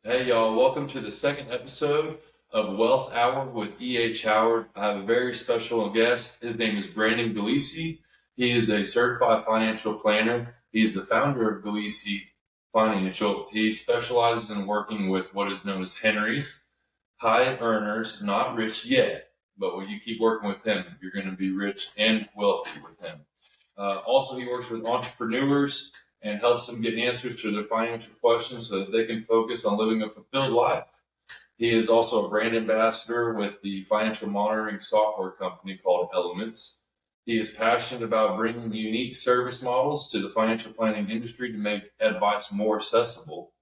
Hey y'all, welcome to the second episode of Wealth Hour with E.H. Howard. I have a very special guest. His name is Brandon Galici. He is a certified financial planner. He is the founder of Galici Financial. He specializes in working with what is known as Henrys, high earners, not rich yet, but when you keep working with him, you're going to be rich and wealthy with him. Also, he works with entrepreneurs and helps them get answers to their financial questions so that they can focus on living a fulfilled life. He is also a brand ambassador with the financial monitoring software company called Elements. He is passionate about bringing unique service models to the financial planning industry to make advice more accessible.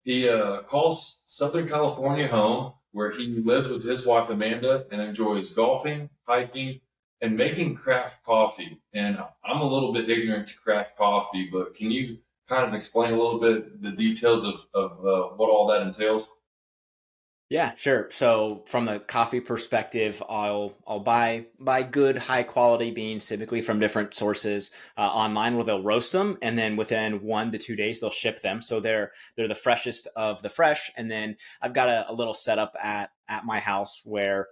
He calls Southern California home, where he lives with his wife Amanda and enjoys golfing, hiking, and making craft coffee. And I'm a little bit ignorant to craft coffee, but can you kind of explain a little bit the details of what all that entails? Yeah, sure. So from a coffee perspective, I'll buy good high quality beans, typically from different sources online, where they'll roast them, and then within 1 to 2 days they'll ship them. So they're the freshest of the fresh. And then I've got a little setup at my house where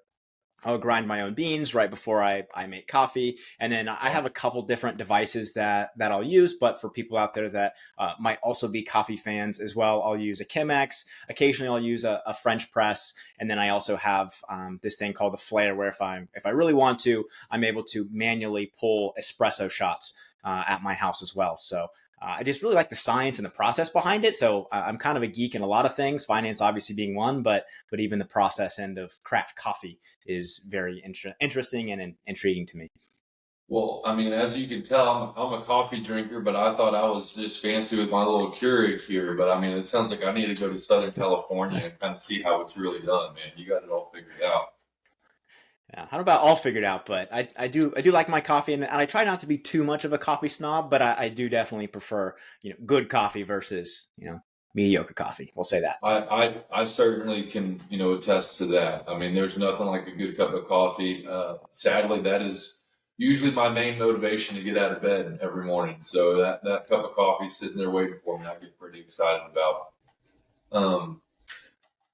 I'll grind my own beans right before I make coffee. And then I have a couple different devices that I'll use. But for people out there that might also be coffee fans as well, I'll use a Chemex. Occasionally I'll use a French press. And then I also have this thing called the Flair, where if I really want to, I'm able to manually pull espresso shots at my house as well. So I just really like the science and the process behind it. So I'm kind of a geek in a lot of things, finance obviously being one, but even the process end of craft coffee is very interesting and intriguing to me. Well, I mean, as you can tell, I'm a coffee drinker, but I thought I was just fancy with my little Keurig here. But I mean, it sounds like I need to go to Southern California and kind of see how it's really done, man. You got it all figured out. Yeah, I don't know about all figured out, but I do like my coffee, and I try not to be too much of a coffee snob, but I do definitely prefer good coffee versus mediocre coffee. We'll say that. I certainly can, attest to that. I mean, there's nothing like a good cup of coffee. Sadly, that is usually my main motivation to get out of bed every morning. So that cup of coffee sitting there waiting for me, I get pretty excited about. Um,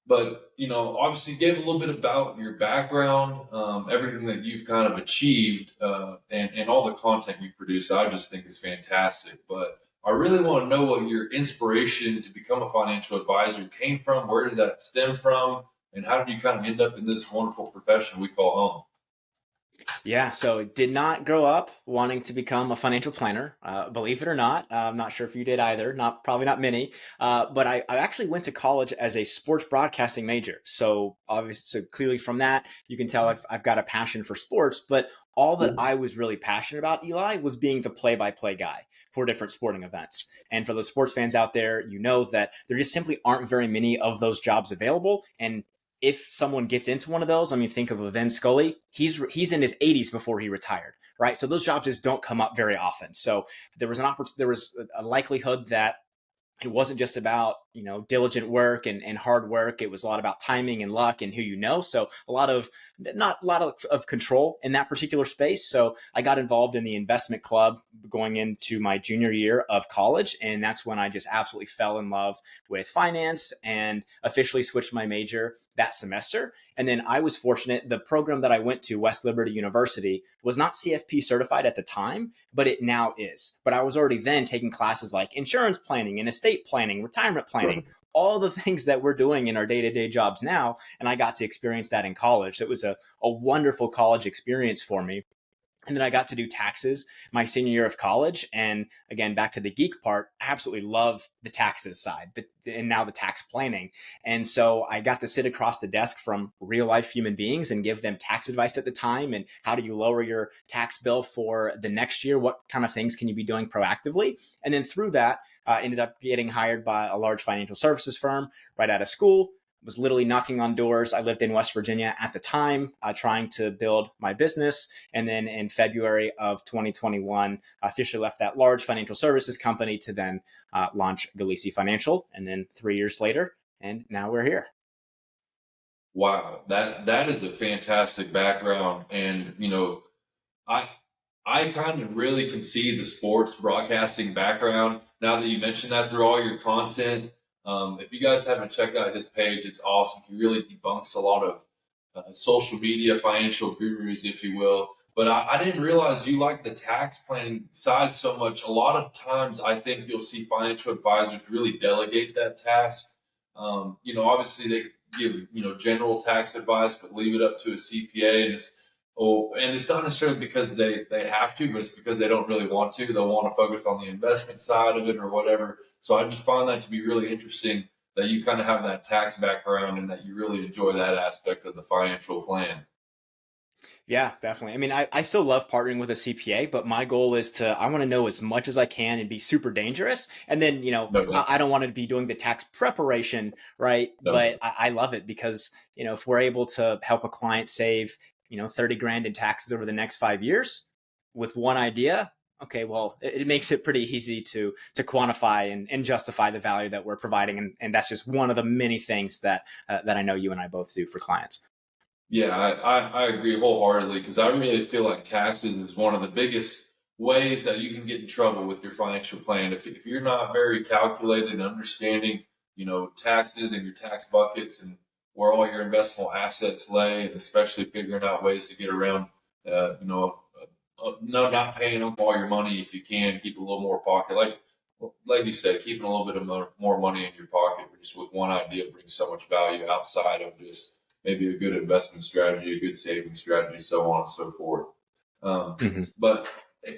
but obviously, give a little bit about your background, everything that you've kind of achieved, and all the content you produce. I just think is fantastic. But I really want to know what your inspiration to become a financial advisor came from. Where did that stem from? And how did you kind of end up in this wonderful profession we call home? Yeah, so did not grow up wanting to become a financial planner. Believe it or not, I'm not sure if you did either. Not probably not many. But I actually went to college as a sports broadcasting major. So obviously, so clearly from that, you can tell I've got a passion for sports. But all that I was really passionate about, Eli, was being the play-by-play guy for different sporting events. And for the sports fans out there, you know that there just simply aren't very many of those jobs available. And if someone gets into one of those, I mean, think of Vin Scully. He's in his 80s before he retired, right? So those jobs just don't come up very often. So there was a likelihood that it wasn't just about diligent work and hard work. It was a lot about timing and luck and who you know. So a lot of not a lot of control in that particular space. So I got involved in the investment club going into my junior year of college, and that's when I just absolutely fell in love with finance and officially switched my major that semester. And then I was fortunate. The program that I went to, West Liberty University, was not CFP certified at the time, but it now is. But I was already then taking classes like insurance planning and estate planning, retirement planning, all the things that we're doing in our day-to-day jobs now. And I got to experience that in college. So it was a wonderful college experience for me. And then I got to do taxes my senior year of college. And again, back to the geek part, I absolutely love the taxes side and now the tax planning. And so I got to sit across the desk from real life human beings and give them tax advice at the time. And how do you lower your tax bill for the next year? What kind of things can you be doing proactively? And then through that, ended up getting hired by a large financial services firm right out of school. Was literally knocking on doors. I lived in West Virginia at the time, trying to build my business. And then in February of 2021, I officially left that large financial services company to then launch Galici Financial. And then 3 years later, and now we're here. Wow, that is a fantastic background, and I I kind of really can see the sports broadcasting background now that you mentioned that through all your content. If you guys haven't checked out his page, it's awesome. He really debunks a lot of social media financial gurus, if you will. But I didn't realize you like the tax planning side so much. A lot of times, I think you'll see financial advisors really delegate that task. Obviously they give general tax advice, but leave it up to a CPA, and it's not necessarily because they have to, but it's because they don't really want to. They'll want to focus on the investment side of it or whatever. So I just find that to be really interesting that you kind of have that tax background and that you really enjoy that aspect of the financial plan. Yeah, definitely. I mean, I still love partnering with a CPA, but my goal is I want to know as much as I can and be super dangerous. And then, No doubt. I don't want to be doing the tax preparation, right? No But doubt. I love it because, if we're able to help a client save, 30 grand in taxes over the next 5 years with one idea, okay, well, it makes it pretty easy to quantify and justify the value that we're providing. And that's just one of the many things that I know you and I both do for clients. Yeah, I agree wholeheartedly because I really feel like taxes is one of the biggest ways that you can get in trouble with your financial plan. If you're not very calculated and understanding, taxes and your tax buckets and where all your investable assets lay, and especially figuring out ways to get around, no, not paying up all your money if you can, keep a little more pocket. Like you said, keeping a little bit of more money in your pocket just with one idea brings so much value outside of just maybe a good investment strategy, a good saving strategy, so on and so forth. Um, Mhm. but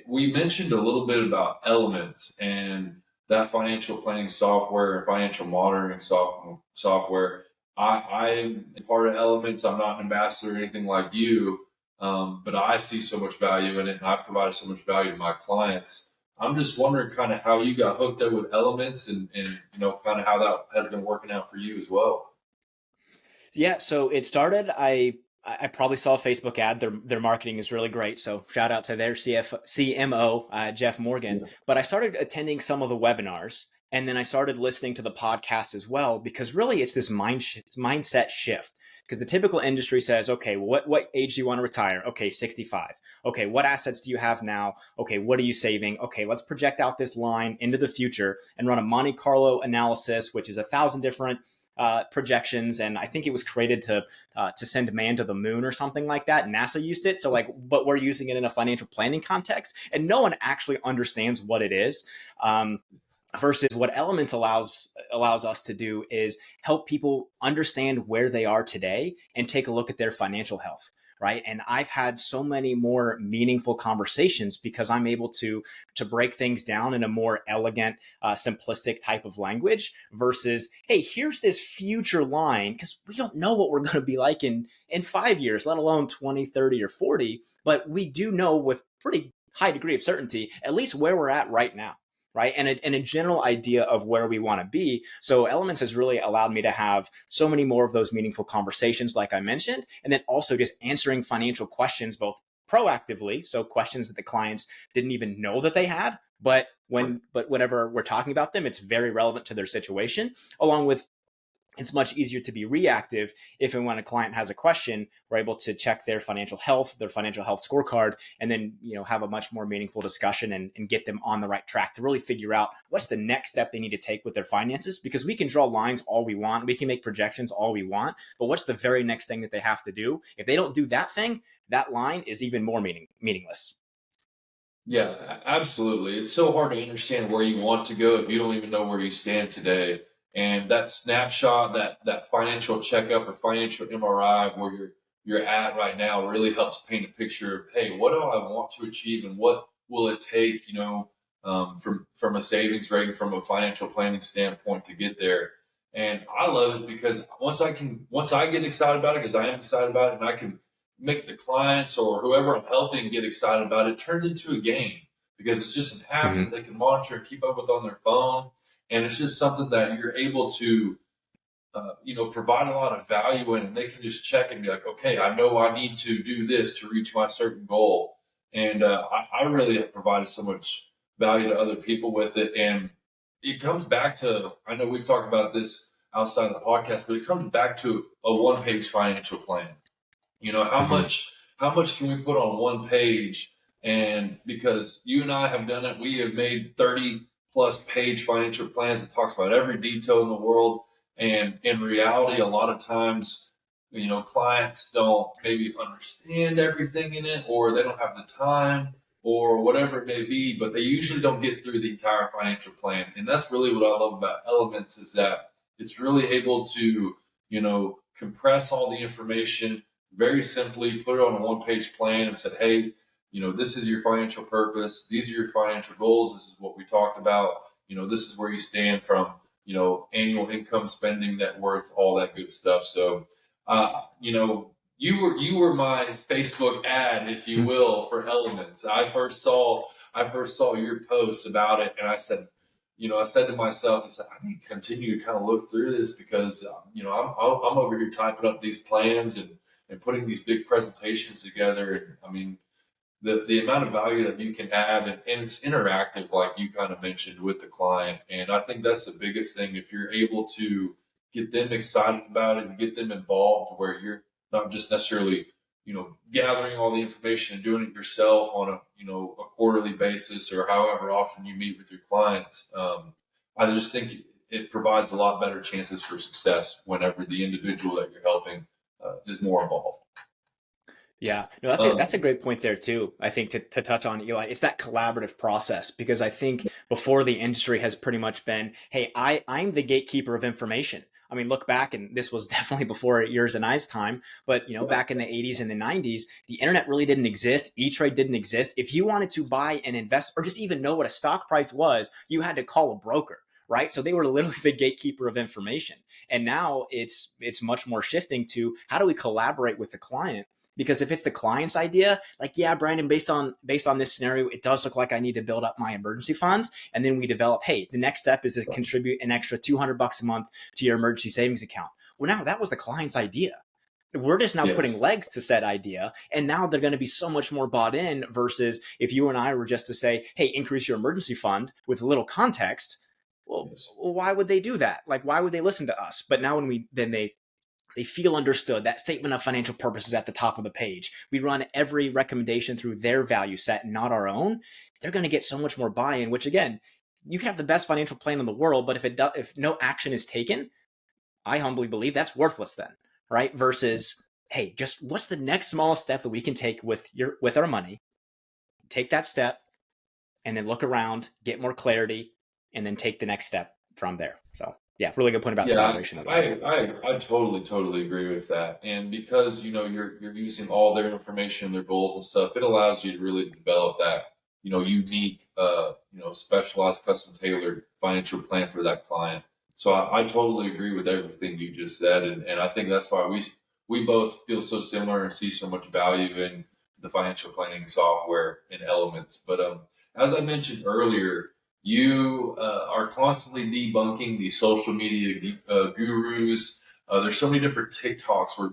we mentioned a little bit about elements and that financial planning software and financial monitoring software. I'm part of Elements. I'm not an ambassador or anything like you, but I see so much value in it, and I provide so much value to my clients. I'm just wondering kind of how you got hooked up with Elements and kind of how that has been working out for you as well. Yeah, so it started. I probably saw a Facebook ad. Their marketing is really great. So shout out to their CMO, Jeff Morgan. Yeah. But I started attending some of the webinars, and then I started listening to the podcast as well because really it's this mindset shift. Because the typical industry says, okay, what age do you want to retire? Okay, 65. Okay, what assets do you have now? Okay, what are you saving? Okay, let's project out this line into the future and run a Monte Carlo analysis, which is 1,000 different projections, and I think it was created to send man to the moon or something like that. NASA used it, so but we're using it in a financial planning context, and no one actually understands what it is. Versus what Elements allows us to do is help people understand where they are today and take a look at their financial health, right? And I've had so many more meaningful conversations because I'm able to break things down in a more elegant, simplistic type of language versus, hey, here's this future line, because we don't know what we're going to be like in 5 years, let alone 20, 30, or 40, but we do know with pretty high degree of certainty at least where we're at right now, right? And a general idea of where we want to be. So Elements has really allowed me to have so many more of those meaningful conversations, like I mentioned, and then also just answering financial questions both proactively, so questions that the clients didn't even know that they had, but whenever we're talking about them, it's very relevant to their situation, along with it's much easier to be reactive if and when a client has a question, we're able to check their financial health scorecard, and then have a much more meaningful discussion and get them on the right track to really figure out what's the next step they need to take with their finances. Because we can draw lines all we want, we can make projections all we want, but what's the very next thing that they have to do? If they don't do that thing, that line is even more meaningless. Yeah, absolutely. It's so hard to understand where you want to go if you don't even know where you stand today. And that snapshot, that financial checkup or financial MRI of where you're at right now really helps paint a picture of, hey, what do I want to achieve and what will it take, from a savings rate, from a financial planning standpoint to get there. And I love it because once I get excited about it, because I am excited about it, and I can make the clients or whoever I'm helping get excited about it, turns into a game because it's just an app that Mm-hmm. they can monitor and keep up with on their phone. And it's just something that you're able to, provide a lot of value in, and they can just check and be like, okay, I know I need to do this to reach my certain goal. And I really have provided so much value to other people with it. And it comes back to, I know we've talked about this outside of the podcast, but it comes back to a one-page financial plan. How Mm-hmm. much can we put on one page? And because you and I have done it, we have made 30 plus page financial plans that talks about every detail in the world. And in reality, a lot of times, clients don't maybe understand everything in it, or they don't have the time, or whatever it may be, but they usually don't get through the entire financial plan. And that's really what I love about Elements is that it's really able to, compress all the information very simply, put it on a one-page plan and said, hey, this is your financial purpose. These are your financial goals. This is what we talked about. This is where you stand from, annual income, spending, net worth, all that good stuff. So, you were my Facebook ad, if you will, for Elements. I first saw your post about it, and I said to myself, I need to continue to kind of look through this because, I'm over here typing up these plans and putting these big presentations together. And I mean, the amount of value that you can add, and it's interactive, like you kind of mentioned with the client. And I think that's the biggest thing. If you're able to get them excited about it and get them involved where you're not just necessarily, gathering all the information and doing it yourself on a quarterly basis or however often you meet with your clients. I just think it provides a lot better chances for success whenever the individual that you're helping is more involved. Yeah, no, that's a Um, great point there too. I think to touch on Eli, it's that collaborative process because I think before the industry has pretty much been, hey, I'm the gatekeeper of information. I mean, look back, and this was definitely before yours and I's time, but back in the 80s and the 90s, the internet really didn't exist. E-Trade didn't exist. If you wanted to buy and invest or just even know what a stock price was, you had to call a broker. Right. So they were literally the gatekeeper of information. And now it's much more shifting to how do we collaborate with the client, because if it's the client's idea, like, yeah, Brandon, based on this scenario, it does look like I need to build up my emergency funds. And then we develop, hey, the next step is to contribute an extra $200 a month to your emergency savings account. Well, now that was the client's idea. We're just now putting yes, legs to said idea. And now they're going to be so much more bought in versus if you and I were just to say, hey, increase your emergency fund with a little context. Well, yes, why would they do that? Like, why would they listen to us? But now when they feel understood. That statement of financial purpose is at the top of the page. We run every recommendation through their value set and not our own. They're going to get so much more buy-in, which again, you can have the best financial plan in the world, but if no action is taken, I humbly believe that's worthless then, right? Versus, hey, just what's the next smallest step that we can take with our money? Take that step and then look around, get more clarity, and then take the next step from there. So yeah, really good point about yeah, collaboration, I, Eli. I totally agree with that. And because you're using all their information, their goals and stuff, it allows you to really develop that unique, specialized, custom tailored financial plan for that client. So I totally agree with everything you just said, and I think that's why we both feel so similar and see so much value in the financial planning software and Elements. But as I mentioned earlier, you are constantly debunking the social media gurus. There's so many different TikToks where,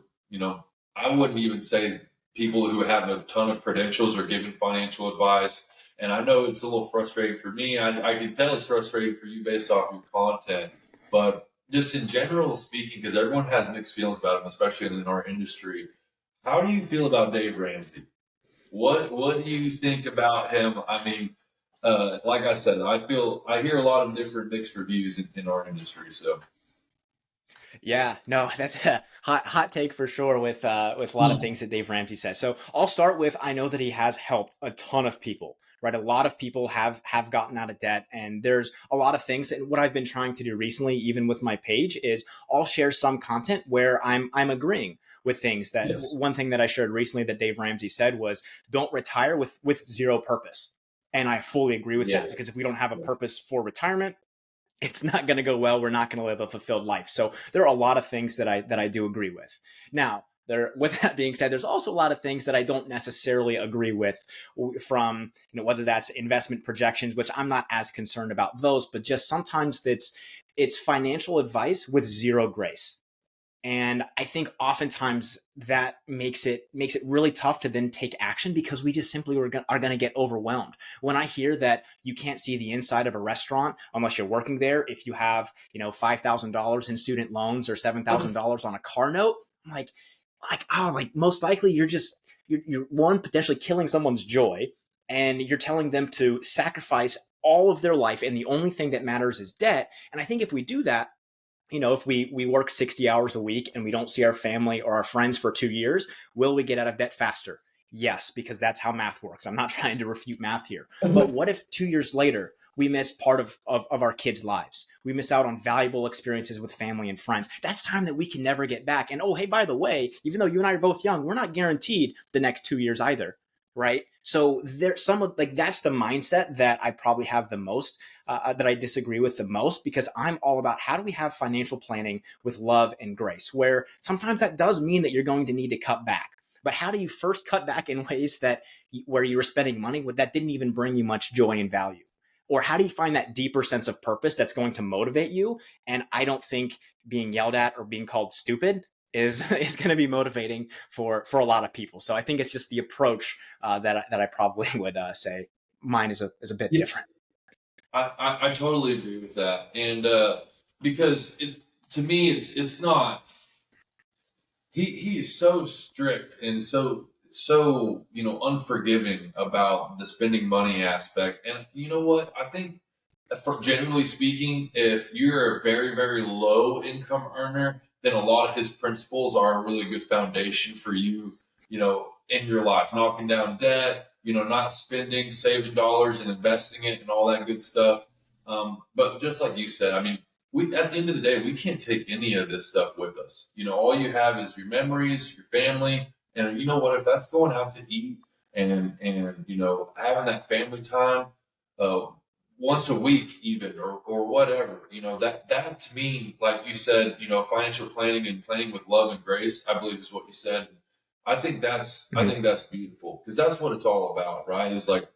I wouldn't even say people who have a ton of credentials are giving financial advice. And I know it's a little frustrating for me. I can tell it's frustrating for you based off your content. But just in general speaking, because everyone has mixed feelings about him, especially in our industry, how do you feel about Dave Ramsey? What do you think about him? I mean, like I said, I hear a lot of different mixed reviews in our industry. So Yeah, no, that's a hot take for sure with a lot of Hmm. things that Dave Ramsey says. So I'll start with I know that he has helped a ton of people, right? A lot of people have gotten out of debt, and there's a lot of things. And what I've been trying to do recently, even with my page, is I'll share some content where I'm agreeing with things. That Yes, one thing that I shared recently that Dave Ramsey said was, "Don't retire with zero purpose." And I fully agree with that yes, because if we don't have a purpose for retirement, it's not going to go well. We're not going to live a fulfilled life. So there are a lot of things that I do agree with. Now, with that being said, there's also a lot of things that I don't necessarily agree with, from whether that's investment projections, which I'm not as concerned about those, but just sometimes it's financial advice with zero grace. And I think oftentimes that makes it really tough to then take action because we just simply are going to get overwhelmed. When I hear that you can't see the inside of a restaurant unless you're working there, if you have $5,000 in student loans or $7,000 on a car note, I'm like most likely you're one potentially killing someone's joy, and you're telling them to sacrifice all of their life, and the only thing that matters is debt. And I think if we do that, if we work 60 hours a week and we don't see our family or our friends for 2 years, will we get out of debt faster? Yes, because that's how math works. I'm not trying to refute math here. But what if 2 years later we miss part of our kids' lives? We miss out on valuable experiences with family and friends. That's time that we can never get back. And oh, hey, by the way, even though you and I are both young, we're not guaranteed the next 2 years either. Right. So there's some of like that's the mindset that I probably have the most that I disagree with the most, because I'm all about how do we have financial planning with love and grace, where sometimes that does mean that you're going to need to cut back. But how do you first cut back in ways that where you were spending money that didn't even bring you much joy and value? Or how do you find that deeper sense of purpose that's going to motivate you? And I don't think being yelled at or being called stupid is is going to be motivating for a lot of people. So I think it's just the approach that I probably would say mine is a bit Yeah, different. I totally agree with that, and because to me it's not. He is so strict and so unforgiving about the spending money aspect. And you know what? I think, for generally speaking, if you're a very very low income earner, then a lot of his principles are a really good foundation for you. In your life, knocking down debt. Not spending, saving dollars and investing it, and all that good stuff. But just like you said, I mean, we at the end of the day, we can't take any of this stuff with us. All you have is your memories, your family, and you know what? If that's going out to eat and having that family time, uh, once a week even, or whatever, that to me, like you said, financial planning and planning with love and grace, I believe is what you said. I Mhm. think that's beautiful, because that's what it's all about, right? It's like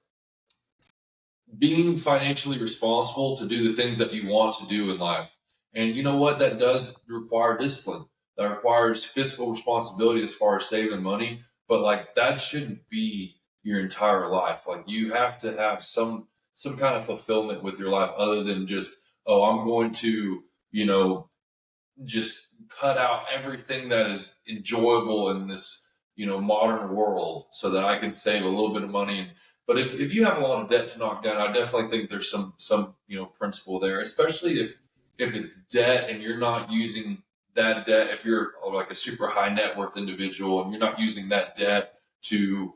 being financially responsible to do the things that you want to do in life. And you know what? That does require discipline. That requires fiscal responsibility as far as saving money. But like that shouldn't be your entire life. Like you have to have some kind of fulfillment with your life other than just, oh, I'm going to, you know, just cut out everything that is enjoyable in this modern world so that I can save a little bit of money. But if you have a lot of debt to knock down, I definitely think there's some principle there, especially if it's debt and you're not using that debt. If you're like a super high net worth individual and you're not using that debt to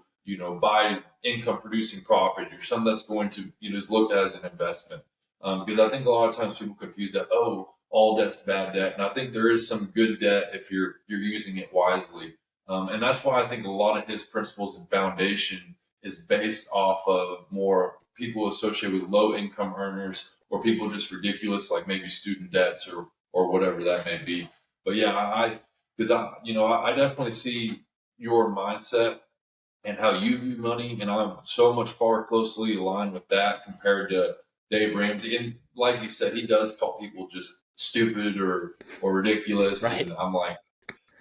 buy income producing property or something that's going to is looked at as an investment. Because I think a lot of times people confuse that. Oh, all debt's bad debt, and I think there is some good debt if you're using it wisely. And that's why I think a lot of his principles and foundation is based off of more people associated with low income earners or people just ridiculous, like maybe student debts or whatever that may be. But yeah, because I definitely see your mindset and how you view money, and I'm so much far closely aligned with that compared to Dave Ramsey. And like you said, he does call people just stupid or ridiculous, Right. and I'm like,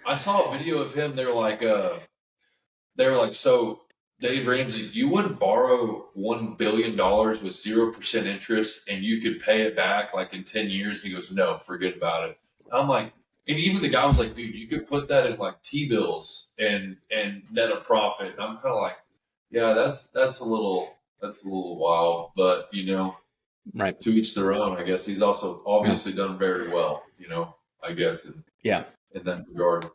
I saw a video of him. They were like, so Dave Ramsey, you wouldn't borrow $1 billion with 0% interest, and you could pay it back like in 10 years. He goes, no, forget about it. I'm like, and even the guy was like, dude, you could put that in like T bills and net a profit. And I'm kind of like, yeah, that's a little wild, but Right. to each their own. I guess he's also Yeah. obviously done very well. I guess Yeah. in that regard.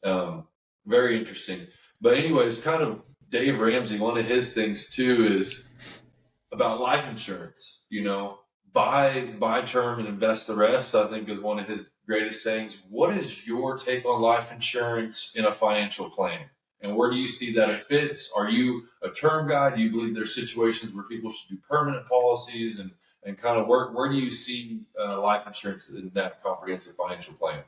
Um, Very interesting. But anyways, kind of Dave Ramsey, one of his things too is about life insurance. Buy term and invest the rest. I think is one of his greatest sayings. What is your take on life insurance in a financial plan? And where do you see that it fits? Are you a term guy? Do you believe there's situations where people should do permanent policies? And kind of where do you see life insurance in that comprehensive financial plan?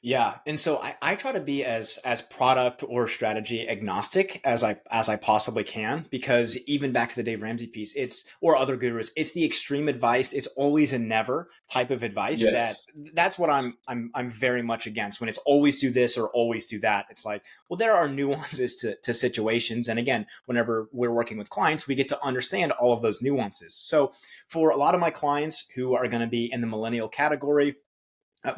Yeah, and so I try to be as product or strategy agnostic as I possibly can, because even back to the Dave Ramsey piece, it's or other gurus, it's the extreme advice. It's always a never type of advice Yes. that's what I'm very much against. When it's always do this or always do that, it's like, well, there are nuances to situations, and again, whenever we're working with clients, we get to understand all of those nuances. So for a lot of my clients who are going to be in the millennial category,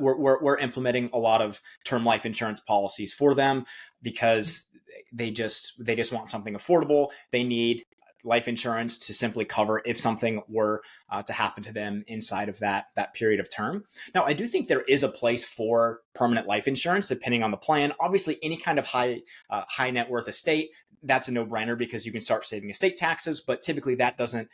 we're implementing a lot of term life insurance policies for them because they just want something affordable. They need life insurance to simply cover if something were to happen to them inside of that period of term. Now, I do think there is a place for permanent life insurance depending on the plan. Obviously, any kind of high net worth estate, that's a no brainer because you can start saving estate taxes. But typically, that doesn't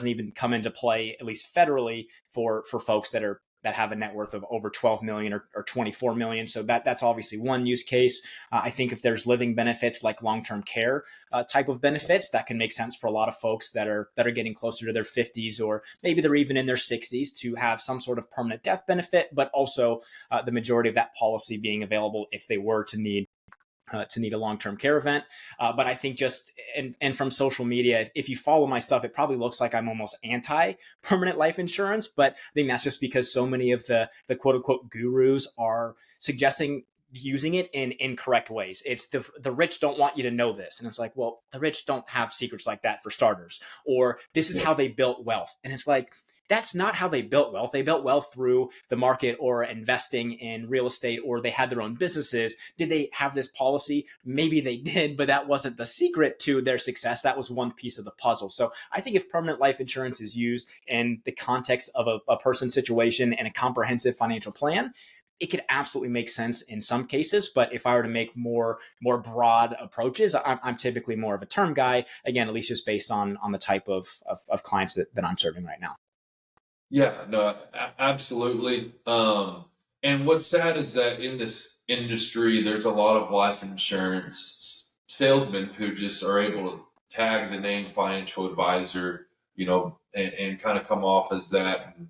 even come into play, at least federally, for folks that have a net worth of over 12 million or 24 million. So that's obviously one use case. I think if there's living benefits like long-term care type of benefits, that can make sense for a lot of folks that are getting closer to their 50s, or maybe they're even in their 60s, to have some sort of permanent death benefit, but also the majority of that policy being available if they were to need a long-term care event. But I think and from social media, if you follow my stuff, it probably looks like I'm almost anti-permanent life insurance. But I think that's just because so many of the quote unquote gurus are suggesting using it in incorrect ways. It's the rich don't want you to know this. And it's like, well, the rich don't have secrets like that, for starters. Or this is how they built wealth. And it's like, that's not how they built wealth. They built wealth through the market or investing in real estate, or they had their own businesses. Did they have this policy? Maybe they did, but that wasn't the secret to their success. That was one piece of the puzzle. So I think if permanent life insurance is used in the context of a person's situation and a comprehensive financial plan, it could absolutely make sense in some cases. But if I were to make more broad approaches, I'm typically more of a term guy, again, at least just based on the type of clients that I'm serving right now. Yeah, no, absolutely. And what's sad is that in this industry, there's a lot of life insurance salesmen who just are able to tag the name financial advisor, and kind of come off as that, and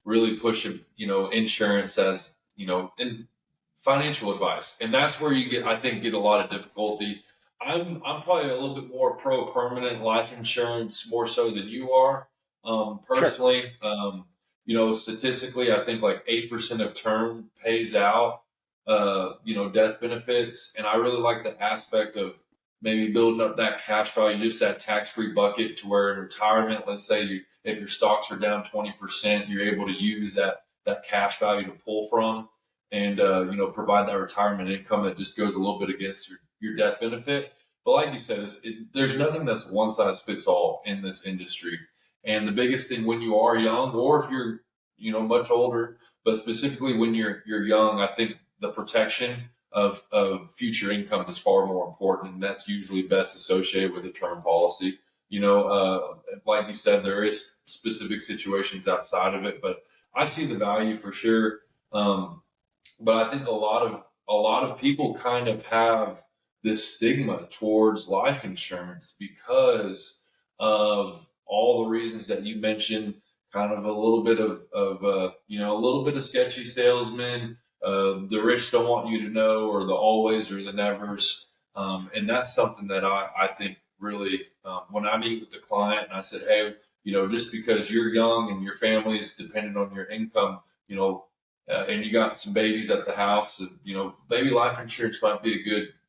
really push, insurance as, in financial advice. And that's where I think, get a lot of difficulty. I'm probably a little bit more pro permanent life insurance, more so than you are. Sure. Personally, statistically, I think like 8% of term pays out, death benefits. And I really like the aspect of maybe building up that cash value, just that tax-free bucket, to where in retirement, let's say if your stocks are down 20%, you're able to use that cash value to pull from, and, provide that retirement income that just goes a little bit against your death benefit. But like you said, there's nothing that's one size fits all in this industry. And the biggest thing when you are young, or if you're, much older, but specifically when you're young, I think the protection of future income is far more important. And that's usually best associated with a term policy. Like you said, there is specific situations outside of it, but I see the value for sure. But I think a lot of people kind of have this stigma towards life insurance because of all the reasons that you mentioned. Kind of a little bit a little bit of sketchy salesmen. The rich don't want you to know, or the always or the nevers. And that's something that I think really, when I meet with the client and I said, hey, just because you're young and your family is dependent on your income, and you got some babies at the house, maybe life insurance might be a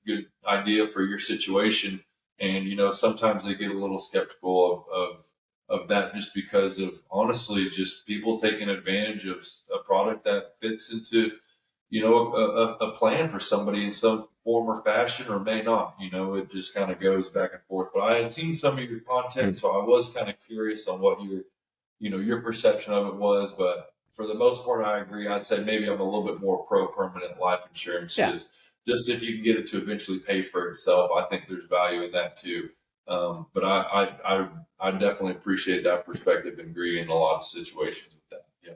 good idea for your situation. And sometimes they get a little skeptical of that, just because of, honestly, just people taking advantage of a product that fits into a plan for somebody in some form or fashion, or may not. It just kind of goes back and forth. But I had seen some of your content, so I was kind of curious on what your perception of it was. But for the most part, I agree. I'd say maybe I'm a little bit more pro permanent life insurance, Yeah. just if you can get it to eventually pay for itself. I think there's value in that too. But I definitely appreciate that perspective and agree in a lot of situations with that. Yeah.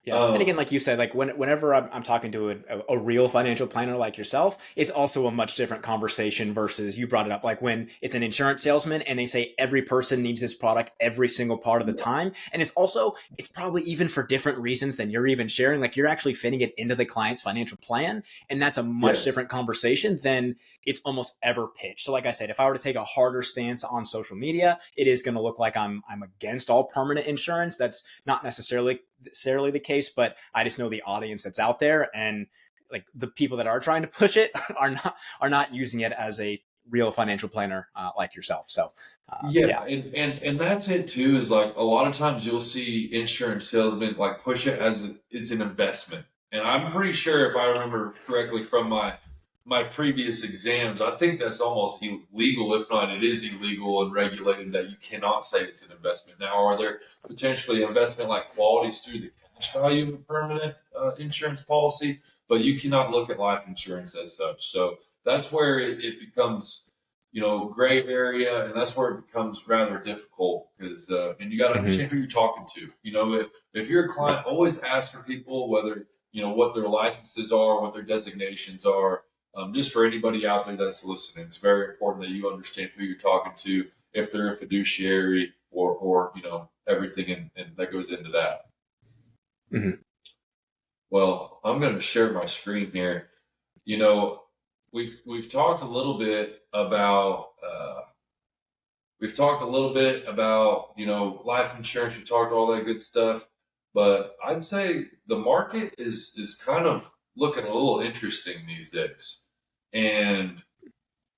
Yeah. And again, like you said, like whenever I'm talking to a real financial planner like yourself, it's also a much different conversation versus, you brought it up, like when it's an insurance salesman and they say every person needs this product every single part of the time. And it's probably even for different reasons than you're even sharing. Like you're actually fitting it into the client's financial plan. And that's a much Yes. different conversation than it's almost ever pitched. So like I said, if I were to take a harder stance on social media, it is going to look like I'm against all permanent insurance. That's not necessarily the case, but I just know the audience that's out there, and like the people that are trying to push it are not using it as a real financial planner like yourself. So Yeah, yeah. and that's it too. Is like a lot of times you'll see insurance salesmen like push it as it's an investment, and I'm pretty sure, if I remember correctly from my my previous exams, I think that's almost illegal. If not, it is illegal and regulated that you cannot say it's an investment. Now, are there potentially investment like qualities through the cash value of a permanent insurance policy? But you cannot look at life insurance as such. So that's where it becomes, gray area, and that's where it becomes rather difficult because, and you got to Hmm. understand who you're talking to. If you're a client, always ask for people whether what their licenses are, what their designations are, just for anybody out there that's listening, it's very important that you understand who you're talking to, if they're a fiduciary or everything that goes into that. Hmm. Well, I'm going to share my screen here. You know, we've talked a little bit about life insurance. We talked all that good stuff, but I'd say the market is kind of looking a little interesting these days, and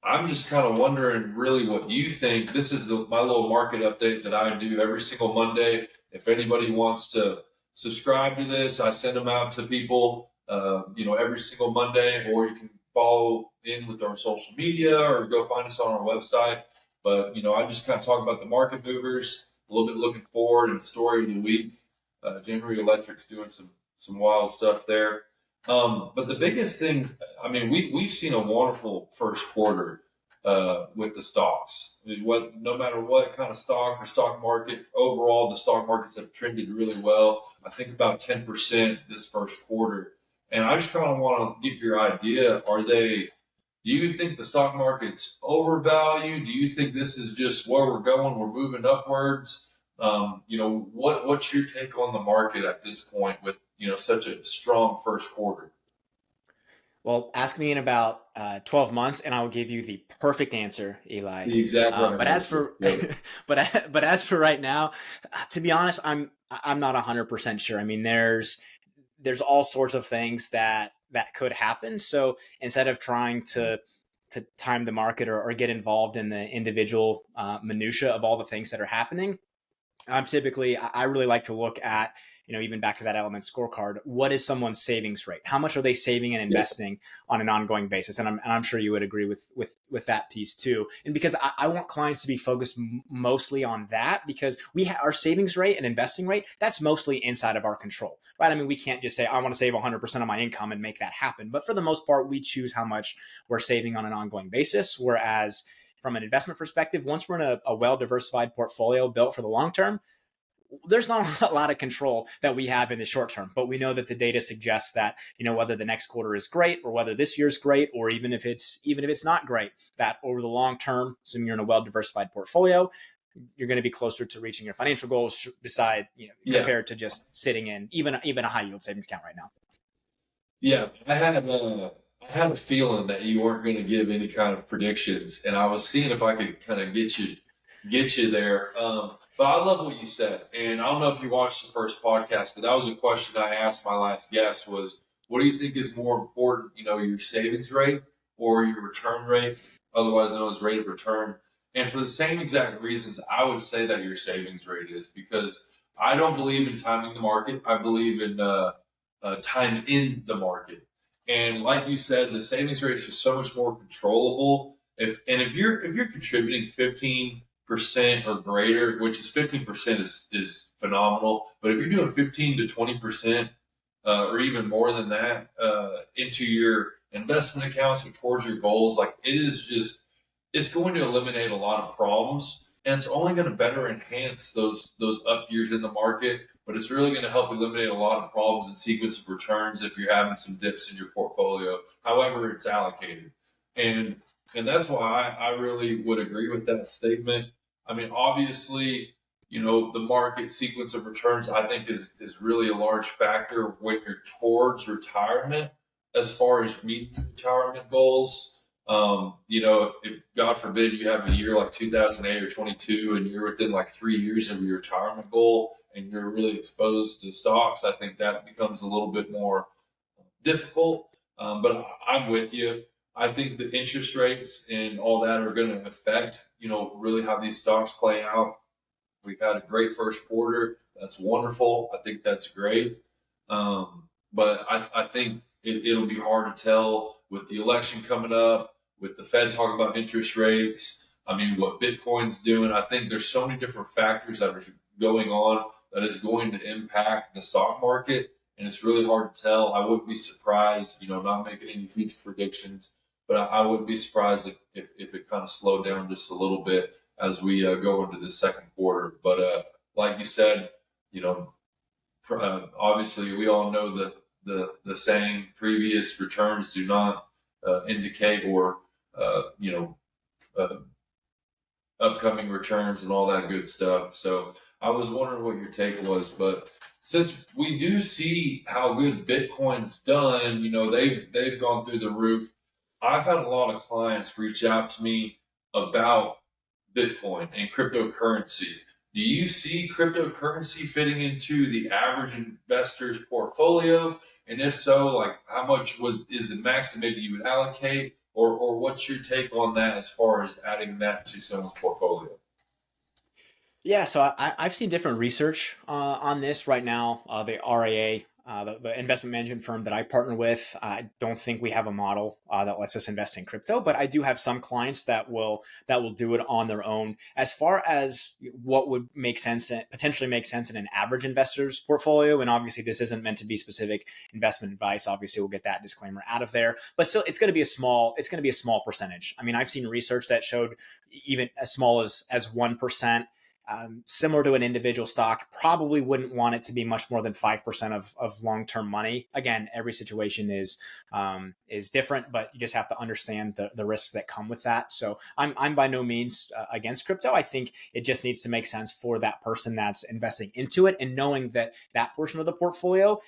I'm just kind of wondering really what you think. This is my little market update that I do every single Monday. If anybody wants to subscribe to this, I send them out to people, every single Monday, or you can follow in with our social media or go find us on our website. But, I just kind of talk about the market movers, a little bit looking forward and story of the week. General Electric's doing some wild stuff there. But the biggest thing, I mean, we've seen a wonderful first quarter with the stocks. I mean, no matter what kind of stock or stock market, overall the stock markets have trended really well. I think about 10% this first quarter, and I just kind of want to get your idea. Do you think the stock market's overvalued? Do you think this is just where we're going? We're moving upwards. What's your take on the market at this point with such a strong first quarter? Well, ask me in about 12 months, and I will give you the perfect answer, Eli. The exact right But as answer. for Yep. but as for right now, to be honest, I'm not 100% sure. I mean, there's all sorts of things that could happen. So instead of trying to time the market or get involved in the individual minutia of all the things that are happening, I really like to look at, even back to that element scorecard. What is someone's savings rate? How much are they saving and Yeah. investing on an ongoing basis? And I'm sure you would agree with that piece too. And because I want clients to be focused mostly on that, because our savings rate and investing rate, that's mostly inside of our control, right? I mean, we can't just say I want to save 100% of my income and make that happen. But for the most part, we choose how much we're saving on an ongoing basis. Whereas from an investment perspective, once we're in a well diversified portfolio built for the long term, there's not a lot of control that we have in the short term, but we know that the data suggests that, whether the next quarter is great or whether this year's great, or even if it's not great, that over the long term, assuming you're in a well diversified portfolio, you're going to be closer to reaching your financial goals Yeah. compared to just sitting in even a high yield savings account right now. Yeah. I had a feeling that you weren't going to give any kind of predictions, and I was seeing if I could kind of get you there. But I love what you said, and I don't know if you watched the first podcast, but that was a question I asked my last guest was, what do you think is more important? Your savings rate or your return rate, otherwise known as rate of return. And for the same exact reasons, I would say that your savings rate is because I don't believe in timing the market. I believe in time in the market. And like you said, the savings rate is just so much more controllable. If you're contributing 15% or greater, which is 15% is phenomenal. But if you're doing 15 to 20% or even more than that into your investment accounts and towards your goals, like it's going to eliminate a lot of problems, and it's only going to better enhance those up years in the market. But it's really going to help eliminate a lot of problems and sequence of returns if you're having some dips in your portfolio, however it's allocated. And and that's why I really would agree with that statement. I mean, obviously, the market sequence of returns I think is really a large factor when you're towards retirement as far as meeting retirement goals. If God forbid you have a year like 2008 or 22 and you're within like 3 years of your retirement goal and you're really exposed to stocks, I think that becomes a little bit more difficult. But I'm with you. I think the interest rates and all that are going to affect, really how these stocks play out. We've had a great first quarter. That's wonderful. I think that's great. But I think it'll be hard to tell with the election coming up, with the Fed talking about interest rates. I mean, what Bitcoin's doing. I think there's so many different factors that are going on that is going to impact the stock market, and it's really hard to tell. I wouldn't be surprised, not making any future predictions, but I wouldn't be surprised if it kind of slowed down just a little bit as we go into the second quarter. But like you said, you know, obviously we all know that the saying previous returns do not indicate or you know uh, upcoming returns and all that good stuff. So I was wondering what your take was, but since we do see how good Bitcoin's done, they've gone through the roof. I've had a lot of clients reach out to me about Bitcoin and cryptocurrency. Do you see cryptocurrency fitting into the average investor's portfolio? And if so, like how much is the max that maybe you would allocate, or what's your take on that as far as adding that to someone's portfolio? Yeah, so I've seen different research on this right now. The RIA, the investment management firm that I partner with, I don't think we have a model that lets us invest in crypto, but I do have some clients that will do it on their own. As far as what would make sense, potentially make sense in an average investor's portfolio, and obviously this isn't meant to be specific investment advice. Obviously, we'll get that disclaimer out of there, but still, it's going to be a small percentage. I mean, I've seen research that showed even as small as 1%. Similar to an individual stock, probably wouldn't want it to be much more than 5% of long-term money. Again, every situation is different, but you just have to understand the risks that come with that. So I'm by no means against crypto. I think it just needs to make sense for that person that's investing into it, and knowing that that portion of the portfolio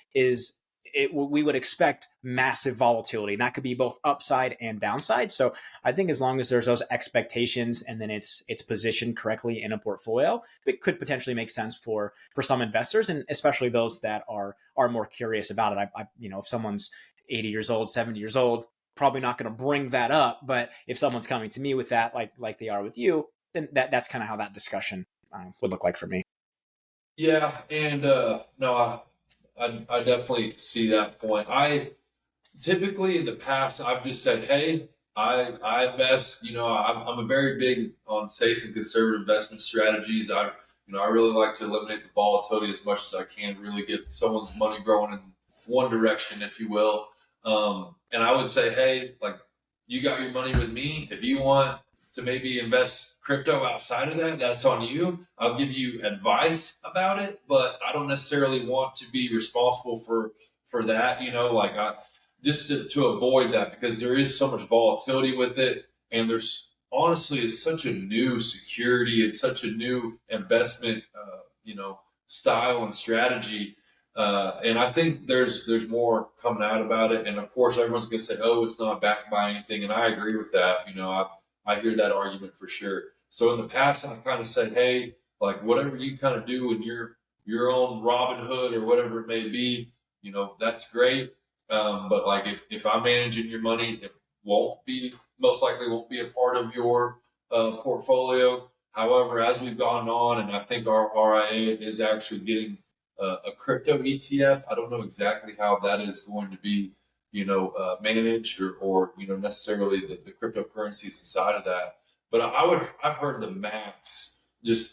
we would expect massive volatility, and that could be both upside and downside. So I think as long as there's those expectations, and then it's positioned correctly in a portfolio, it could potentially make sense for some investors, and especially those that are more curious about it. If someone's 80 years old, 70 years old, probably not going to bring that up. But if someone's coming to me with that, like they are with you, then that's kind of how that discussion would look like for me. Yeah, and no, I definitely see that point. I typically in the past I've just said, hey, I invest. I'm a very big on safe and conservative investment strategies. I really like to eliminate the volatility as much as I can. Really get someone's money growing in one direction, if you will. And I would say, hey, like you got your money with me. If you want to maybe invest crypto outside of that, that's on you. I'll give you advice about it, but I don't necessarily want to be responsible for that. Like I just to avoid that, because there is so much volatility with it, and there's honestly it's such a new security, it's such a new investment style and strategy, and I think there's more coming out about it. And of course everyone's going to say, oh, it's not backed by anything, and I agree with that. I hear that argument for sure. So in the past I've kind of said, hey, like whatever you kind of do in your own Robin Hood or whatever it may be, that's great. But like if I'm managing your money, it won't be most likely won't be a part of your portfolio. However, as we've gone on, and I think our RIA is actually getting a crypto ETF. I don't know exactly how that is going to be, managed, or necessarily the cryptocurrencies inside of that. But I've heard the max, just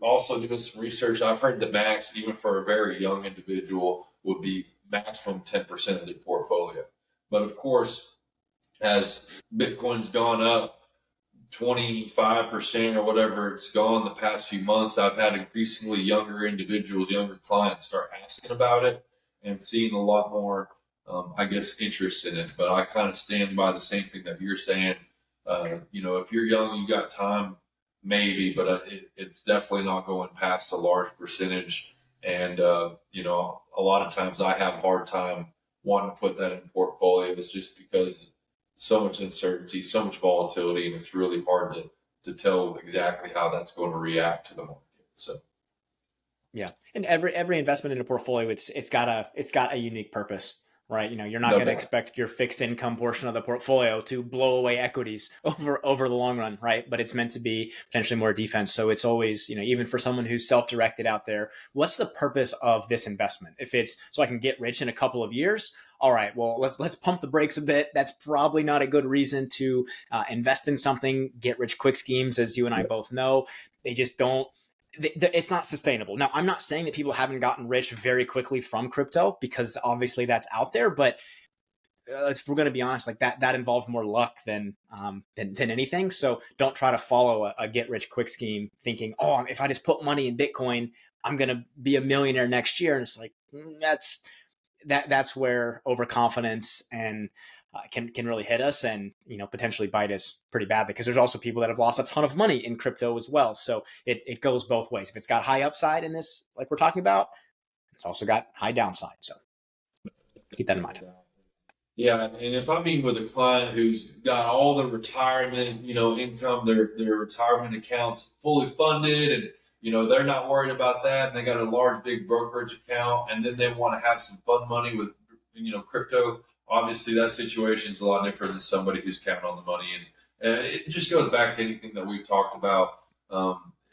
also doing some research. I've heard the max, even for a very young individual, would be maximum 10% of the portfolio. But of course, as Bitcoin's gone up 25% or whatever it's gone the past few months, I've had increasingly younger individuals, younger clients start asking about it and seeing a lot more, I guess, interest in it. But I kind of stand by the same thing that you're saying. If you're young, you got time, maybe, but it's definitely not going past a large percentage. And, a lot of times I have a hard time wanting to put that in portfolios just because so much uncertainty, so much volatility, and it's really hard to tell exactly how that's going to react to the market. So, Yeah, and every investment in a portfolio, it's got a unique purpose. right? You're not going to Definitely. expect your fixed income portion of the portfolio to blow away equities over the long run, right? But it's meant to be potentially more defense. So it's always, even for someone who's self-directed out there, what's the purpose of this investment? If it's so I can get rich in a couple of years, all right, well, let's pump the brakes a bit. That's probably not a good reason to invest in something. Get rich quick schemes, as you and I both know, they just don't. It's not sustainable. Now, I'm not saying that people haven't gotten rich very quickly from crypto, because obviously that's out there, but if we're going to be honest, like that involves more luck than anything. So don't try to follow a get rich quick scheme thinking, oh, if I just put money in Bitcoin, I'm going to be a millionaire next year. And it's like, that's where overconfidence and can really hit us, and potentially bite us pretty badly, because there's also people that have lost a ton of money in crypto as well. So it goes both ways. If it's got high upside in this, like we're talking about, it's also got high downside. So keep that in mind. Yeah, and if I meet with a client who's got all the retirement, income, their retirement accounts fully funded, and they're not worried about that, and they got a large big brokerage account, and then they want to have some fun money with crypto. Obviously, that situation is a lot different than somebody who's counting on the money, and it just goes back to anything that we've talked about.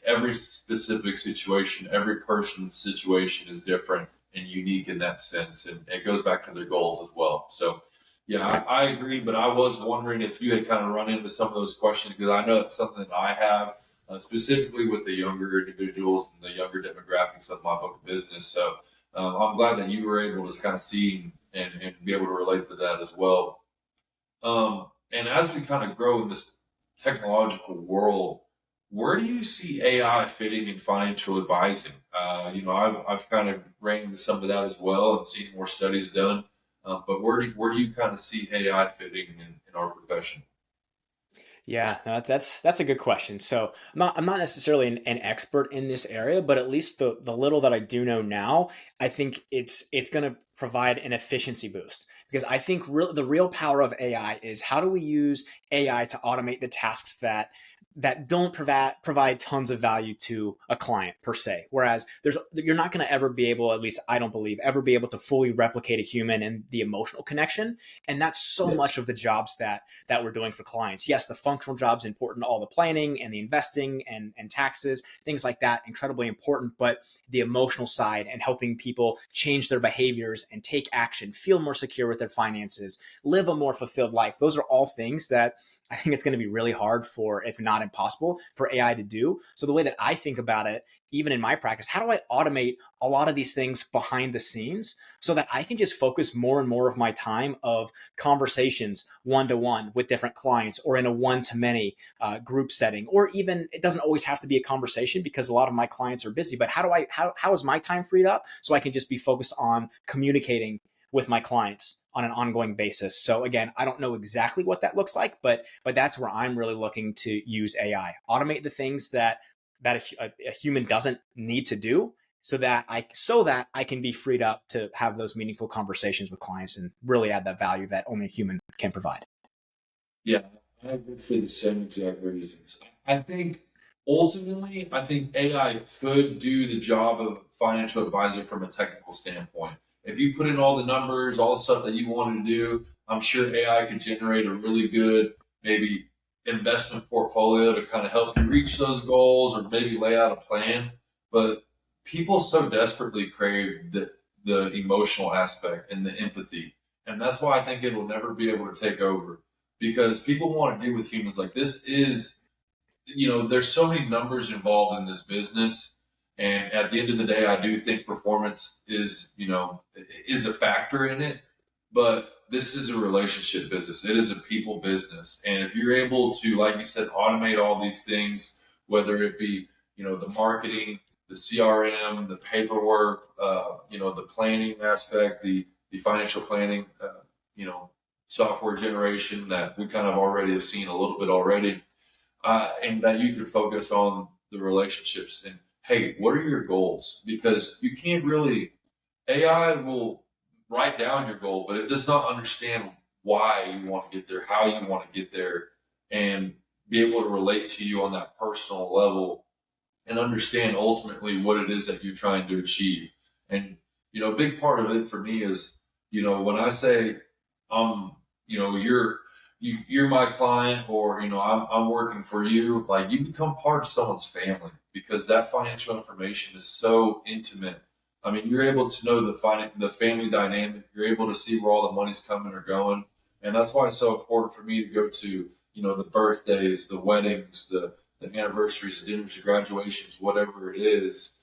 Every specific situation, every person's situation is different and unique in that sense, and it goes back to their goals as well. So. Yeah, Right. I agree, but I was wondering if you had kind of run into some of those questions, because I know it's something that I have, specifically with the younger individuals and the younger demographics of my book of business. So I'm glad that you were able to kind of see and be able to relate to that as well. And as we kind of grow in this technological world, where do you see AI fitting in financial advising? I've kind of ran into some of that as well and seen more studies done. But where do you kind of see AI fitting in our profession? Yeah, no, that's a good question. So I'm not necessarily an expert in this area, but at least the little that I do know now, I think it's going to provide an efficiency boost, because I think the real power of AI is how do we use AI to automate the tasks that don't provide tons of value to a client per se. Whereas you're not going to ever be able, at least I don't believe, ever be able to fully replicate a human and the emotional connection. And that's so much Yes. of the jobs that we're doing for clients. Yes, the functional jobs important, all the planning and the investing and taxes, things like that, incredibly important. But the emotional side and helping people change their behaviors and take action, feel more secure with their finances, live a more fulfilled life. Those are all things that I think it's going to be really hard for, if not impossible, for AI to do. So the way that I think about it, even in my practice, how do I automate a lot of these things behind the scenes so that I can just focus more and more of my time of conversations one-to-one with different clients, or in a one-to-many group setting, or even it doesn't always have to be a conversation, because a lot of my clients are busy. But how is my time freed up so I can just be focused on communicating with my clients on an ongoing basis? So again, I don't know exactly what that looks like, but that's where I'm really looking to use AI, automate the things that a human doesn't need to do, so that I can be freed up to have those meaningful conversations with clients and really add that value that only a human can provide. Yeah, I agree for the same exact reasons. I think ultimately, I think AI could do the job of a financial advisor from a technical standpoint. If you put in all the numbers, all the stuff that you wanted to do, I'm sure AI could generate a really good, maybe investment portfolio to kind of help you reach those goals, or maybe lay out a plan. But people so desperately crave the emotional aspect and the empathy. And that's why I think it will never be able to take over, because people want to be with humans. Like, this is, there's so many numbers involved in this business. And at the end of the day, I do think performance is a factor in it. But this is a relationship business. It is a people business. And if you're able to, like you said, automate all these things, whether it be, the marketing, the CRM, the paperwork, the planning aspect, the financial planning, you know, software generation that we kind of already have seen a little bit already, and that you could focus on the relationships and, hey, what are your goals? Because you can't really, AI will write down your goal, but it does not understand why you want to get there, how you want to get there, and be able to relate to you on that personal level and understand ultimately what it is that you're trying to achieve. And, a big part of it for me is, When I say I'm, you're my client, or I'm working for you, like you become part of someone's family because that financial information is so intimate. I mean, you're able to know the family dynamic. You're able to see where all the money's coming or going, and that's why it's so important for me to go to the birthdays, the weddings, the anniversaries, the dinners, the graduations, whatever it is,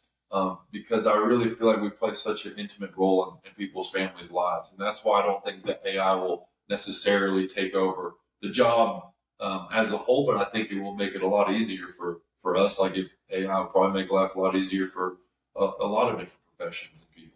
because I really feel like we play such an intimate role in people's families' lives, and that's why I don't think that AI will necessarily take over the job as a whole, but I think it will make it a lot easier for us. Like AI will probably make life a lot easier for a lot of different professions and people.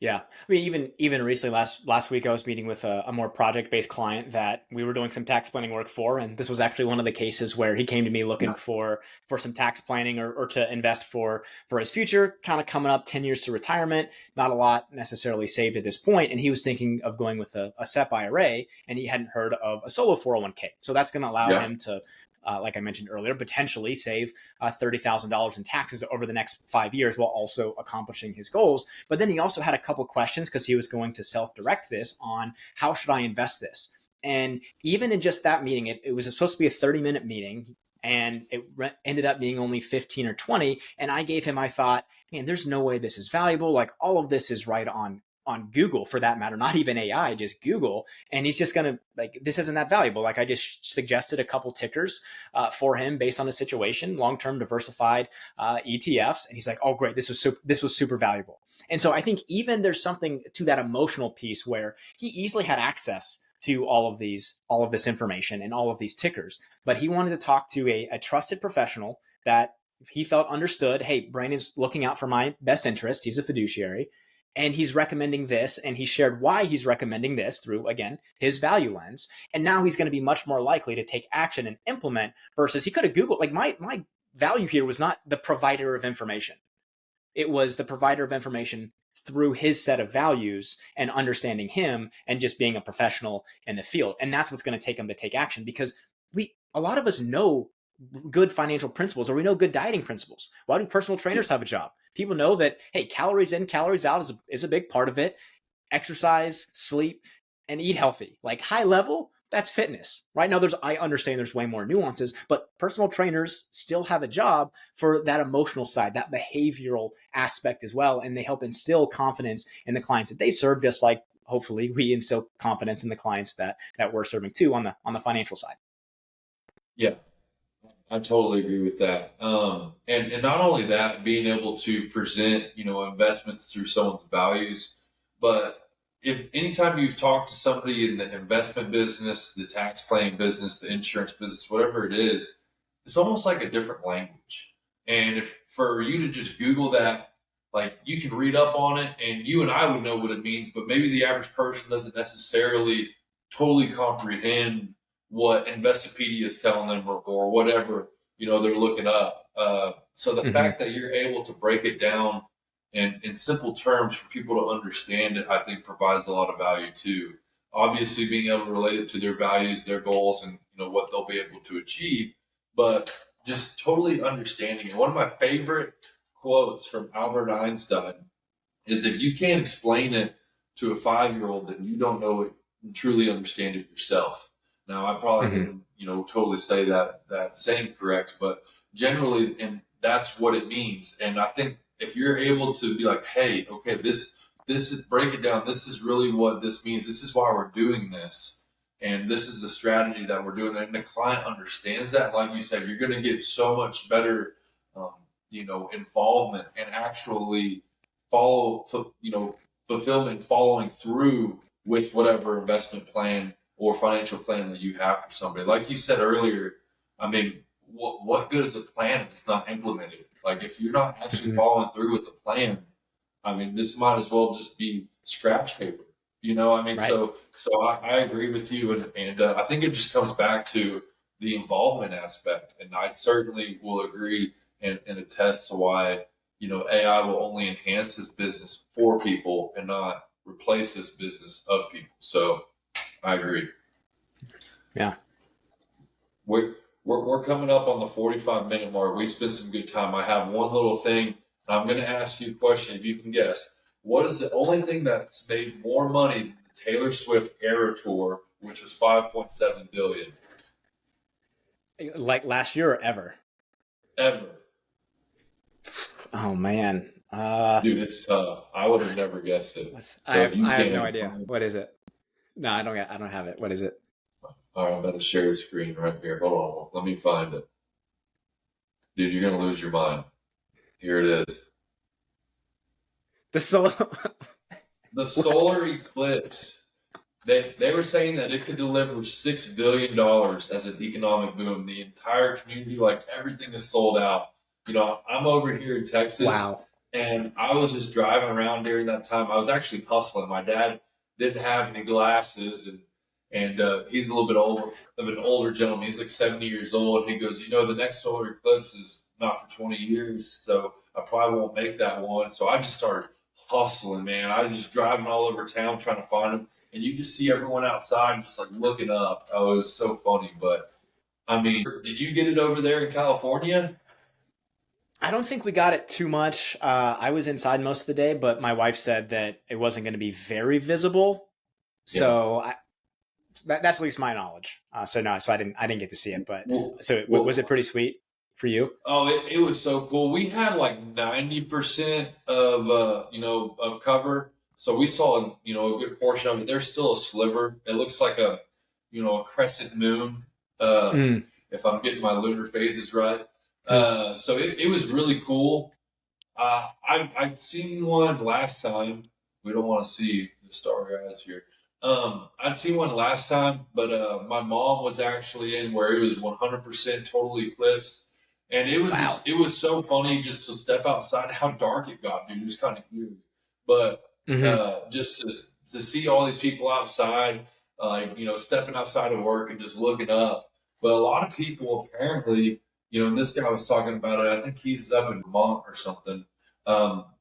Yeah, I mean, even recently, last week, I was meeting with a more project based client that we were doing some tax planning work for, and this was actually one of the cases where he came to me looking Yeah, for some tax planning or to invest for his future, kind of coming up 10 years to retirement, not a lot necessarily saved at this point, and he was thinking of going with a SEP IRA, and he hadn't heard of a solo 401k, so that's going to allow yeah, him to. Like I mentioned earlier, potentially save $30,000 in taxes over the next 5 years while also accomplishing his goals. But then he also had a couple questions because he was going to self-direct this on how should I invest this. And even in just that meeting, it was supposed to be a 30-minute meeting, and it ended up being only 15 or 20. And I gave him, I thought, man, there's no way this is valuable. Like all of this is right on Google for that matter, not even AI, just Google. And he's just going to like, this isn't that valuable. Like I just suggested a couple tickers for him based on the situation, long-term diversified ETFs. And he's like, oh, great. This was super valuable. And so I think even there's something to that emotional piece where he easily had access to all of this information and all of these tickers, but he wanted to talk to a trusted professional that he felt understood. Hey, Brandon's looking out for my best interest. He's a fiduciary and he's recommending this, and he shared why he's recommending this through, again, his value lens. And now he's going to be much more likely to take action and implement versus he could have Googled. Like my value here was not the provider of information. It was the provider of information through his set of values and understanding him and just being a professional in the field. And that's what's going to take him to take action because a lot of us know good financial principles or we know good dieting principles. Why do personal trainers have a job? People know that, hey, calories in, calories out is a big part of it. Exercise, sleep, and eat healthy. Like high level, that's fitness. Right now, I understand there's way more nuances, but personal trainers still have a job for that emotional side, that behavioral aspect as well. And they help instill confidence in the clients that they serve, just like hopefully we instill confidence in the clients that we're serving too on the financial side. yeah. I totally agree with that. And not only that, being able to present, investments through someone's values, but if anytime you've talked to somebody in the investment business, the tax planning business, the insurance business, whatever it is, it's almost like a different language. And if for you to just Google that, like you can read up on it and you and I would know what it means, but maybe the average person doesn't necessarily totally comprehend what Investopedia is telling them or whatever they're looking up. So the Mm-hmm. fact that you're able to break it down in simple terms for people to understand it, I think provides a lot of value too. Obviously, being able to relate it to their values, their goals, and what they'll be able to achieve, but just totally understanding it. One of my favorite quotes from Albert Einstein is, "If you can't explain it to a 5-year-old, then you don't know it and truly understand it yourself." Now, I probably Mm-hmm. didn't, totally say that saying correct, but generally, and that's what it means. And I think if you're able to be like, "Hey, okay, this is break it down. This is really what this means. This is why we're doing this, and this is the strategy that we're doing," and the client understands that. Like you said, you're going to get so much better, um, involvement and actually follow, fulfillment, following through with whatever investment plan or financial plan that you have for somebody. Like you said earlier, I mean, what good is a plan if it's not implemented? Like if you're not actually Mm-hmm. following through with the plan, I mean, this might as well just be scratch paper. I mean, Right. so I agree with you, and I think it just comes back to the involvement aspect, and I certainly will agree and attest to why AI will only enhance this business for people and not replace this business of people. So I agree. Yeah. We're, we're coming up on the 45-minute mark. We spent some good time. I have one little thing. I'm going to ask you a question if you can guess. What is the only thing that's made more money than the Taylor Swift Era Tour, which was 5.7 billion Like last year or ever? ever? Oh man. Dude, it's tough. I would have never guessed it. I So if have you I have no can, idea. What is it? No, I don't have it. What is it? all right, I'm about to share the screen right here. Hold on, let me find it. Dude, you're gonna lose your mind. Here it is. The solo. The What? solar eclipse. They were saying that it could deliver $6 billion as an economic boom. The entire community, like everything is sold out. I'm over here in Texas, Wow. and I was just driving around during that time. I was actually hustling. My dad didn't have any glasses, and he's a little bit of an older gentleman. He's like 70 years old. And he goes, the next solar eclipse is not for 20 years, so I probably won't make that one. So I just started hustling, man. I was just driving all over town trying to find him, and you just see everyone outside just like looking up. Oh, it was so funny. But I mean, did you get it over there in California? I don't think we got it too much. I was inside most of the day, but my wife said that it wasn't going to be very visible. Yeah. So that's at least my knowledge. So no, so I didn't get to see it. But Well, so was it well, pretty sweet for you? oh, it was so cool. We had like 90% of cover, so we saw a good portion of it. There's still a sliver. It looks like a crescent moon. Uh, Mm, if I'm getting my lunar phases right. mm. So it was really cool. I'd seen one last time. We don't want to see the star guys here. I'd seen one last time, but my mom was actually in where it was 100% total eclipse, and Wow. it was so funny just to step outside. How dark it got, dude. It was kind of eerie, but Hmm. just to see all these people outside, stepping outside of work and just looking up. But a lot of people apparently, and this guy was talking about it. I think he's up in Vermont or something,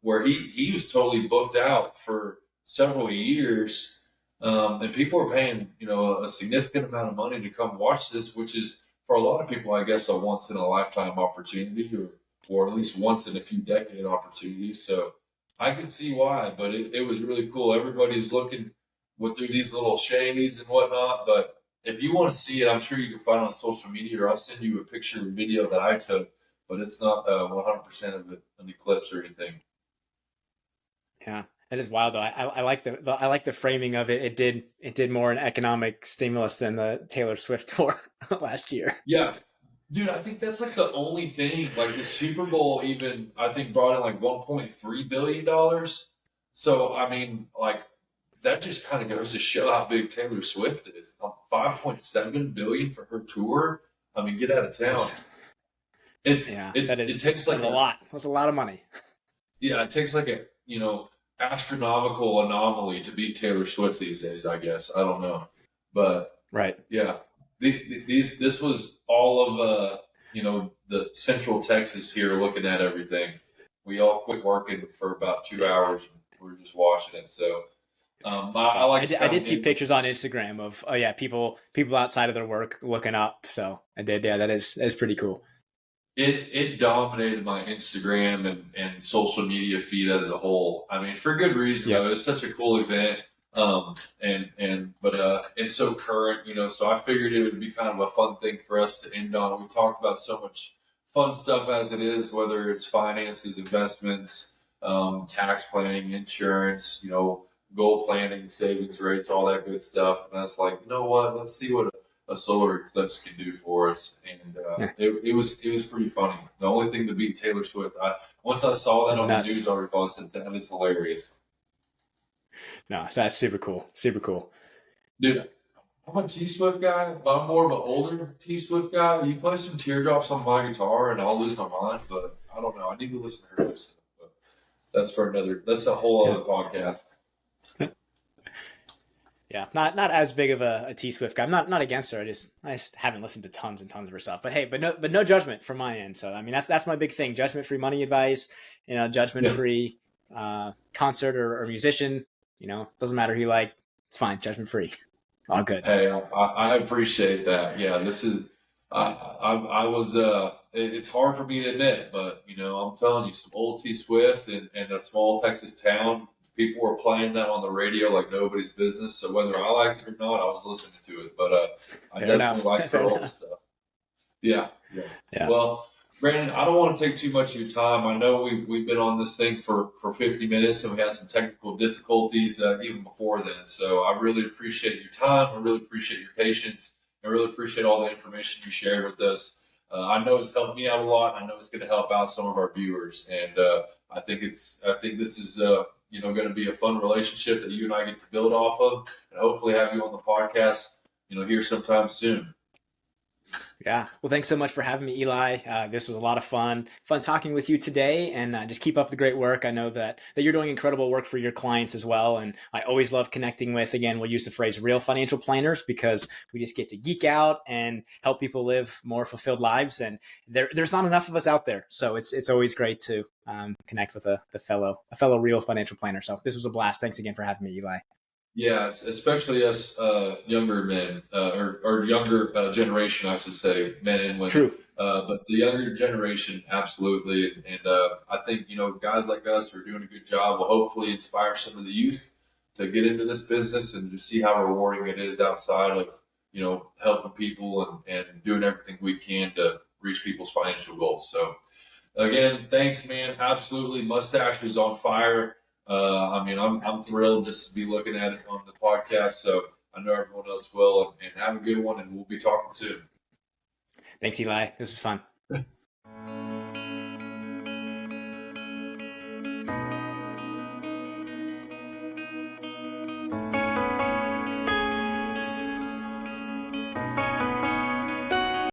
where he was totally booked out for several years, and people are paying a significant amount of money to come watch this, which is for a lot of people, I guess, a once in a lifetime opportunity, or at least once in a few decade opportunity. So I could see why, but it was really cool. Everybody's looking through these little shades and whatnot, but if you want to see it, I'm sure you can find it on social media, or I'll send you a picture or video that I took, but it's not 100% of it an eclipse or anything. Yeah, that is wild though. I like I like the framing of it. It did more an economic stimulus than the Taylor Swift tour last year. Yeah, dude, I think that's like the only thing. Like the Super Bowl, even I think brought in like $1.3 billion. So I mean, like that just kind of goes to show how big Taylor Swift is. 5.7 billion for her tour. I mean, get out of That's town. It yeah, it takes that like is a lot. That's a lot of money. it takes like a astronomical anomaly to beat Taylor Swift these days. I guess I don't know, but Right. yeah, this was all of the Central Texas here looking at everything. We all quit working for about 2 hours. And we were just watching it. So That's I awesome. like to I kind did of see end. pictures on Instagram of yeah people outside of their work looking up. So I did yeah that's pretty cool. It dominated my Instagram and social media feed as a whole. I mean, for good reason though. Yep. It's such a cool event, but it's so current, So I figured it would be kind of a fun thing for us to end on. We talked about so much fun stuff as it is, whether it's finances, investments, tax planning, insurance, goal planning, savings rates, all that good stuff. And I was like, you know what? Let's see what a solar eclipse can do for us. And Yeah. it was pretty funny. The only thing to beat Taylor Swift, once I saw that It's on the nuts. news article, I said that is hilarious, No, so that's super cool. Super cool. dude. I'm a T Swift guy, but I'm more of an older T Swift guy. You play some teardrops on my guitar, and I'll lose my mind. But I don't know. I need to listen to her stuff. But that's for another. That's a whole Yeah. other podcast. Yeah, not as big of a T Swift guy. I'm not against her. I just haven't listened to tons and tons of her stuff. But hey, but no judgment from my end. So I mean that's my big thing. Judgment free money advice. Judgment Yeah. free concert or musician. Doesn't matter who you like. It's fine. Judgment free. All good. Hey, I appreciate that. Yeah, this is. I was. It's hard for me to admit, but I'm telling you, some old T Swift and a small Texas town people were playing that on the radio like nobody's business. So whether I liked it or not, I was listening to it. But I Fair definitely enough. like Fair her old enough. stuff. Yeah, yeah. Yeah. Well, Brandon, I don't want to take too much of your time. I know we've been on this thing for 50 minutes and we had some technical difficulties even before then. So I really appreciate your time. I really appreciate your patience. I really appreciate all the information you shared with us. I know it's helped me out a lot. I know it's going to help out some of our viewers, and I think this is going to be a fun relationship that you and I get to build off of, and hopefully have you on the podcast here sometime soon. Yeah. Well, thanks so much for having me, Eli. This was a lot of fun talking with you today, and just keep up the great work. I know that you're doing incredible work for your clients as well. And I always love connecting with, again, we'll use the phrase real financial planners because we just get to geek out and help people live more fulfilled lives. And there's not enough of us out there. So it's always great to connect with a fellow real financial planner. So this was a blast. Thanks again for having me, Eli. Yeah, especially us younger men or younger generation, I should say, men and women. True. But the younger generation, absolutely. And I think guys like us are doing a good job. Will hopefully inspire some of the youth to get into this business and just see how rewarding it is outside of helping people and doing everything we can to reach people's financial goals. So again, thanks, man. Absolutely, mustache was on fire. I mean, I'm thrilled just to be looking at it on the podcast. So I know everyone else will. And have a good one. And we'll be talking soon. Thanks, Eli. This was fun.